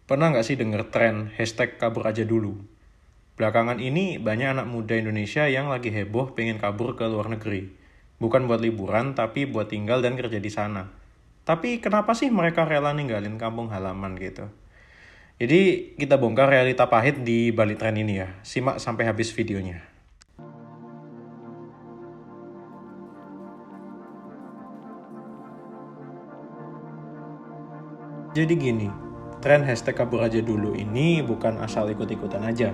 Pernah nggak sih denger tren hashtag kabur aja dulu? Belakangan ini banyak anak muda Indonesia yang lagi heboh pengen kabur ke luar negeri. Bukan buat liburan, tapi buat tinggal dan kerja di sana. Tapi kenapa sih mereka rela ninggalin kampung halaman gitu? Jadi kita bongkar realita pahit di balik tren ini ya. Simak sampai habis videonya. Jadi gini, tren hashtag kabur aja dulu ini bukan asal ikut-ikutan aja.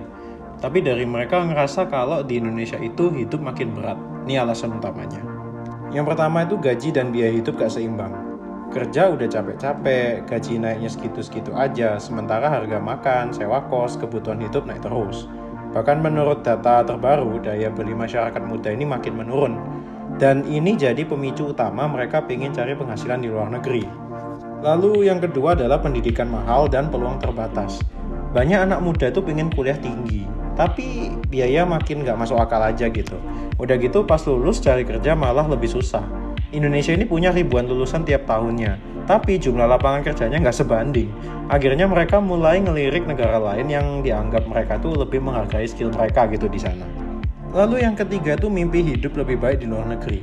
Tapi dari mereka ngerasa kalau di Indonesia itu hidup makin berat. Ini alasan utamanya. Yang pertama itu gaji dan biaya hidup gak seimbang. Kerja udah capek-capek, gaji naiknya segitu-segitu aja, sementara harga makan, sewa kos, kebutuhan hidup naik terus. Bahkan menurut data terbaru, daya beli masyarakat muda ini makin menurun. Dan ini jadi pemicu utama mereka pengen cari penghasilan di luar negeri. Lalu yang kedua adalah pendidikan mahal dan peluang terbatas. Banyak anak muda itu pengen kuliah tinggi, tapi biaya makin gak masuk akal aja gitu. Udah gitu pas lulus cari kerja malah lebih susah. Indonesia ini punya ribuan lulusan tiap tahunnya, tapi jumlah lapangan kerjanya nggak sebanding. Akhirnya mereka mulai ngelirik negara lain yang dianggap mereka tuh lebih menghargai skill mereka gitu di sana. Lalu yang ketiga tuh mimpi hidup lebih baik di luar negeri.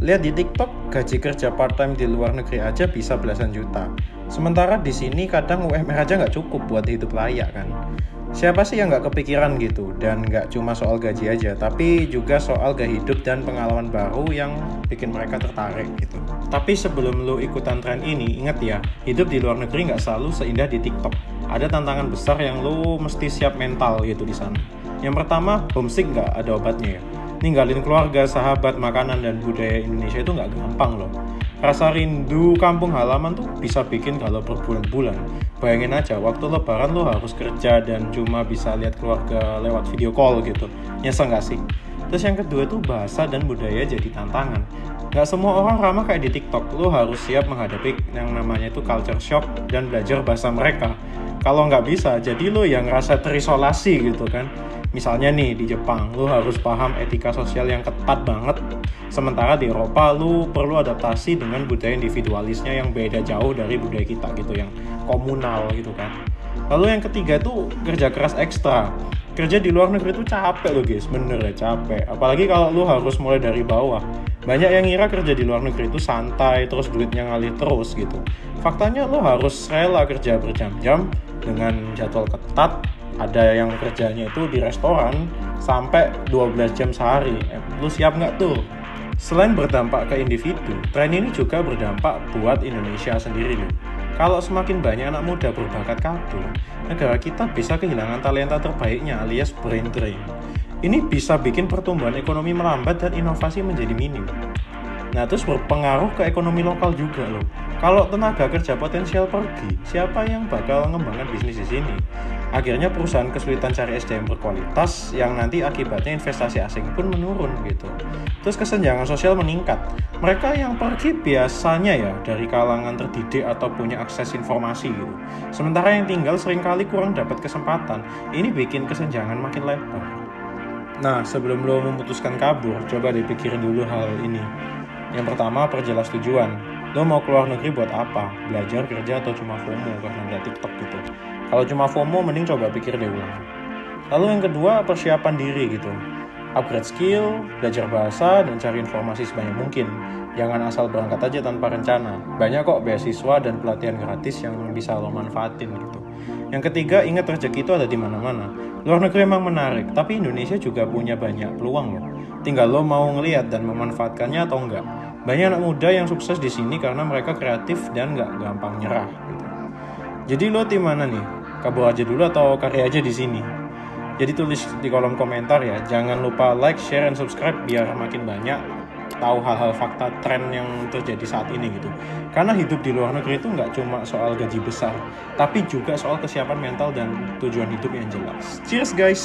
Lihat di TikTok, gaji kerja part-time di luar negeri aja bisa belasan juta. Sementara di sini kadang UMR aja nggak cukup buat hidup layak kan. Siapa sih yang nggak kepikiran gitu? Dan nggak cuma soal gaji aja, tapi juga soal gaya hidup dan pengalaman baru yang bikin mereka tertarik gitu. Tapi sebelum lo ikutan tren ini, ingat ya, hidup di luar negeri nggak selalu seindah di TikTok. Ada tantangan besar yang lo mesti siap mental gitu di sana. Yang pertama, homesick nggak ada obatnya ya. Ninggalin keluarga, sahabat, makanan, dan budaya Indonesia itu nggak gampang loh. Rasa rindu kampung halaman tuh bisa bikin galau berbulan-bulan. Bayangin aja, waktu lebaran lo harus kerja dan cuma bisa lihat keluarga lewat video call gitu. Nyesel nggak sih? Terus yang kedua tuh bahasa dan budaya jadi tantangan. Nggak semua orang ramah kayak di TikTok. Lo harus siap menghadapi yang namanya itu culture shock dan belajar bahasa mereka. Kalau nggak bisa, jadi lo yang ngerasa terisolasi gitu kan. Misalnya nih di Jepang, lu harus paham etika sosial yang ketat banget. Sementara di Eropa, lu perlu adaptasi dengan budaya individualisnya yang beda jauh dari budaya kita gitu, yang komunal gitu kan. Lalu yang ketiga tuh kerja keras ekstra. Kerja di luar negeri tuh capek loh guys, bener ya capek. Apalagi kalau lu harus mulai dari bawah. Banyak yang ngira kerja di luar negeri itu santai, terus duitnya ngalir terus gitu. Faktanya lu harus rela kerja berjam-jam dengan jadwal ketat. Ada yang kerjanya itu di restoran sampai 12 jam sehari. Lu siap nggak tuh? Selain berdampak ke individu, tren ini juga berdampak buat Indonesia sendiri loh. Kalau semakin banyak anak muda berbakat kabur, negara kita bisa kehilangan talenta terbaiknya alias brain drain. Ini bisa bikin pertumbuhan ekonomi melambat dan inovasi menjadi minim. Nah, terus berpengaruh ke ekonomi lokal juga loh. Kalau tenaga kerja potensial pergi, siapa yang bakal mengembangkan bisnis di sini? Akhirnya perusahaan kesulitan cari SDM berkualitas yang nanti akibatnya investasi asing pun menurun gitu. Terus kesenjangan sosial meningkat. Mereka yang pergi biasanya ya dari kalangan terdidik atau punya akses informasi gitu. Sementara yang tinggal seringkali kurang dapat kesempatan. Ini bikin kesenjangan makin lebar. Nah, sebelum lo memutuskan kabur, coba dipikirin dulu hal ini. Yang pertama, perjelas tujuan. Lo mau keluar negeri buat apa? Belajar, kerja, atau cuma FOMO karena lihat TikTok gitu? Kalau cuma FOMO, mending coba pikir deh ulang. Lalu yang kedua, persiapan diri gitu. Upgrade skill, belajar bahasa, dan cari informasi sebanyak mungkin. Jangan asal berangkat aja tanpa rencana. Banyak kok beasiswa dan pelatihan gratis yang bisa lo manfaatin gitu. Yang ketiga, ingat rezeki itu ada di mana-mana. Luar negeri emang menarik, tapi Indonesia juga punya banyak peluang loh. Tinggal lo mau ngeliat dan memanfaatkannya atau enggak. Banyak anak muda yang sukses di sini karena mereka kreatif dan nggak gampang nyerah gitu. Jadi lo tim mana nih? Kabur aja dulu atau karya aja di sini? Jadi tulis di kolom komentar ya. Jangan lupa like, share, dan subscribe biar makin banyak tahu hal-hal fakta tren yang terjadi saat ini gitu. Karena hidup di luar negeri itu nggak cuma soal gaji besar, tapi juga soal kesiapan mental dan tujuan hidup yang jelas. Cheers guys!